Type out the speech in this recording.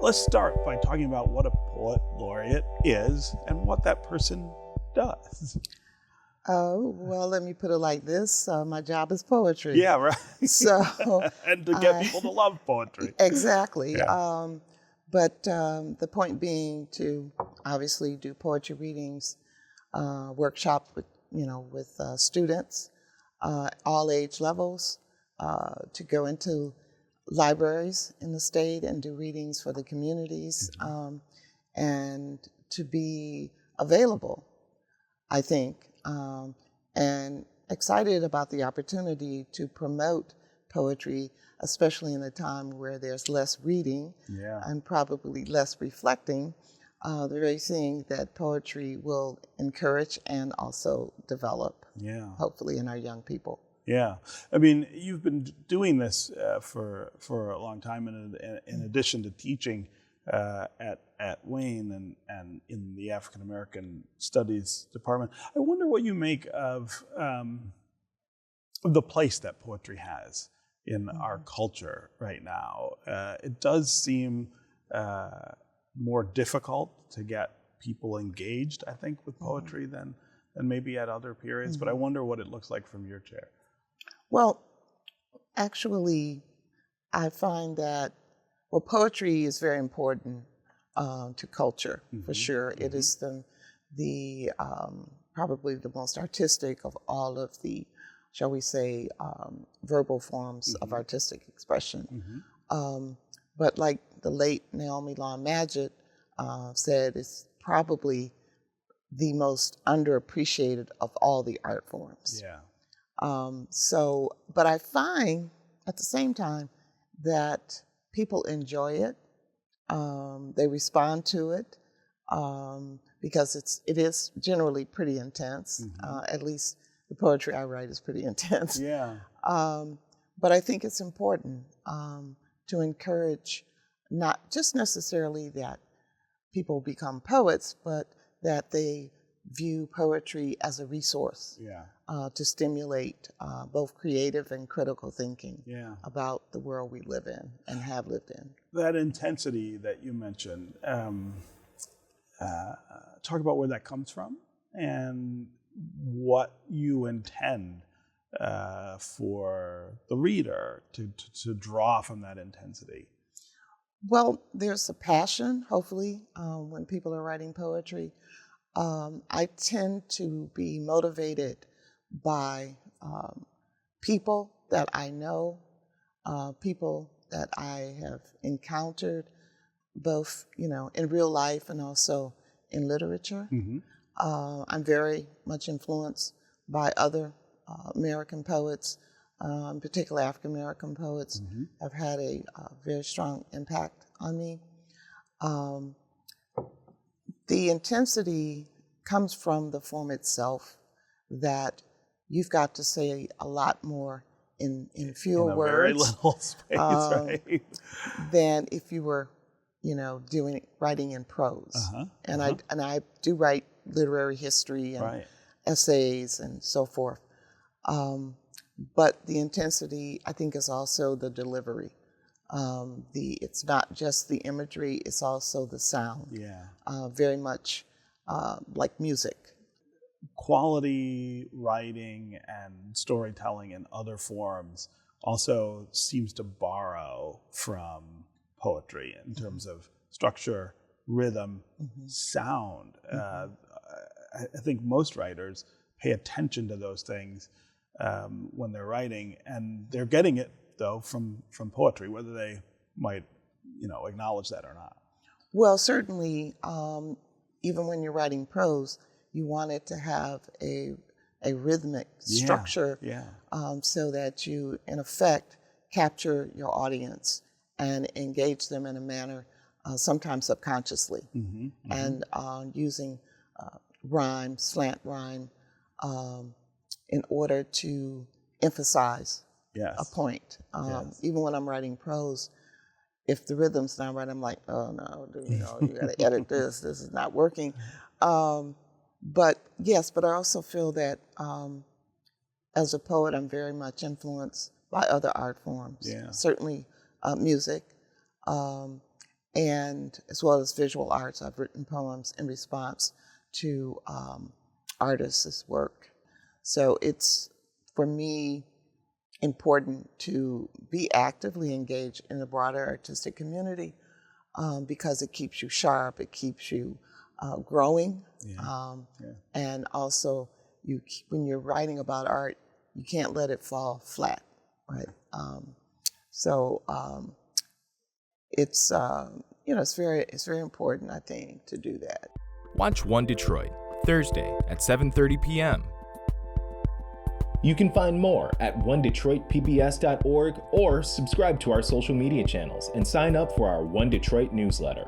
Let's start by talking about what a poet laureate is and what that person does. Oh, well, let me put it like this. My job is poetry. Yeah, right. So, And to get people to love poetry. exactly. Yeah. But the point being to obviously do poetry readings, workshops with students, all age levels, to go into libraries in the state and do readings for the communities, and to be available, I think, and excited about the opportunity to promote poetry, especially in a time where there's less reading and probably less reflecting. The very thing that poetry will encourage and also develop, hopefully, in our young people. Yeah, I mean, you've been doing this for a long time, and in addition to teaching at Wayne and in the African American Studies department, I wonder what you make of the place that poetry has in our culture right now. It does seem more difficult to get people engaged, I think, with poetry than maybe at other periods. But I wonder what it looks like from your chair. Well, actually, I find that, poetry is very important to culture, for sure. It is the probably the most artistic of all of the, shall we say, verbal forms of artistic expression. But like the late Naomi Long Madgett said, it's probably the most underappreciated of all the art forms. Yeah. But I find at the same time that people enjoy it. They respond to it because it is generally pretty intense. At least the poetry I write is pretty intense. Yeah. But I think it's important to encourage not just necessarily that people become poets, but that they view poetry as a resource to stimulate both creative and critical thinking about the world we live in and have lived in. That intensity that you mentioned, talk about where that comes from and what you intend for the reader to draw from that intensity. Well, there's a passion, hopefully, when people are writing poetry. I tend to be motivated by people that I know, people that I have encountered, both in real life and also in literature. I'm very much influenced by other American poets, particularly African American poets, have had a very strong impact on me. The intensity comes from the form itself, that you've got to say a lot more in fewer words. Very little space, right? Than if you were, writing in prose. And I do write literary history and essays and so forth. But the intensity, I think, is also the delivery. It's not just the imagery, it's also the sound. Very much like music. Quality writing and storytelling in other forms also seems to borrow from poetry in terms of structure, rhythm, sound. I think most writers pay attention to those things when they're writing, and they're getting it though from poetry, whether they might acknowledge that or not. Well, certainly, even when you're writing prose, you want it to have a rhythmic structure, so that you, in effect, capture your audience and engage them in a manner, sometimes subconsciously, and using rhyme, slant rhyme, in order to emphasize a point. Even when I'm writing prose, if the rhythm's not right, I'm like, oh no, you got to edit this. This is not working. But I also feel that as a poet, I'm very much influenced by other art forms. Certainly music, and as well as visual arts. I've written poems in response to artists' work. So it's, for me, important to be actively engaged in the broader artistic community because it keeps you sharp, it keeps you growing, and also when you're writing about art, you can't let it fall flat, right? It's it's very important, I think, to do that. Watch One Detroit, Thursday at 7:30 p.m. You can find more at onedetroitpbs.org or subscribe to our social media channels and sign up for our One Detroit newsletter.